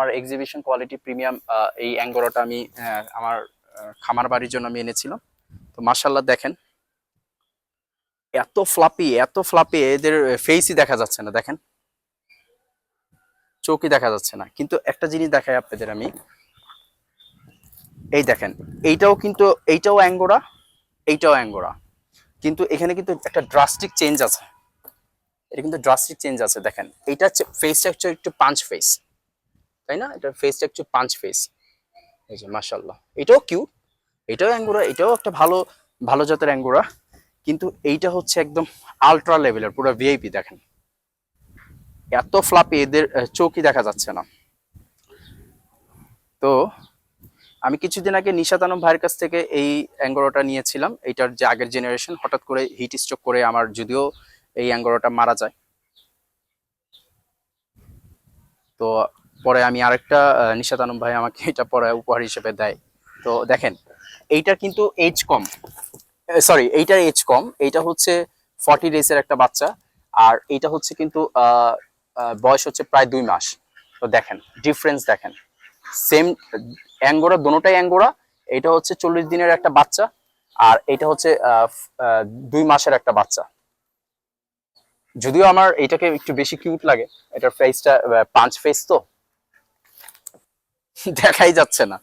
আমার exhibition quality premium এই অ্যাঙ্গোরাটা আমি আমার খামার বাড়ির জন্য আমি এনেছিলাম। তো মাশাআল্লাহ দেখেন এত ফ্লাপি এদের ফেসই দেখা যাচ্ছে না, দেখেন চোখই দেখা যাচ্ছে না। কিন্তু একটা জিনিস দেখাই আপনাদের আমি, এই দেখেন এইটাও অ্যাঙ্গোরা, এইটাও অ্যাঙ্গোরা, কিন্তু এখানে কিন্তু একটা ড্রাস্টিক চেঞ্জ আছে। এটা কিন্তু ড্রাস্টিক চেঞ্জ আছে, দেখেন এইটা ফেসটা একটু পাঞ্চ ফেস, তাই না? এটা ফেসটা একটু পাঞ্চ ফেস। এই যে মাশাআল্লাহ, এটাও কিউট, এটাও অ্যাঙ্গোরা, এটাও একটা ভালো ভালো জাতের অ্যাঙ্গোরা। কিন্তু এইটা হচ্ছে একদম আলট্রা লেভেলের, পুরো ভিআইপি। দেখেন এত ফ্লাপি, এদের চোখই দেখা যাচ্ছে না। তো আমি কিছুদিন আগে নিশাত আলম ভাইয়ের কাছ থেকে এই অ্যাঙ্গোরাটা নিয়েছিলাম। এইটার যে আগের জেনারেশন, হঠাৎ করে হিট স্ট্রোক করে আমার যদিও এই অ্যাঙ্গোরাটা মারা যায়। তো পরে আমি আরেকটা নিশাত আলম ভাই আমাকে এটা পরে উপহার হিসেবে দেয়। তো দেখেন এইটার কিন্তু এজ কম, সরি এইটার এজ কম, এইটা হচ্ছে 40 ডেজের একটা বাচ্চা, আর এইটা হচ্ছে কিন্তু বয়স হচ্ছে প্রায় 2 মাস। তো দেখেন ডিফারেন্স, দেখেন সেম অ্যাঙ্গোরা, দোনোটাই অ্যাঙ্গোরা। এটা হচ্ছে 40 দিনের একটা বাচ্চা, আর এটা হচ্ছে 2 মাসের একটা বাচ্চা। যদিও আমার এটাকে একটু বেশি কিউট লাগে, এটার ফেসটা পাঁচ ফেস তো দেখাই যাচ্ছে না।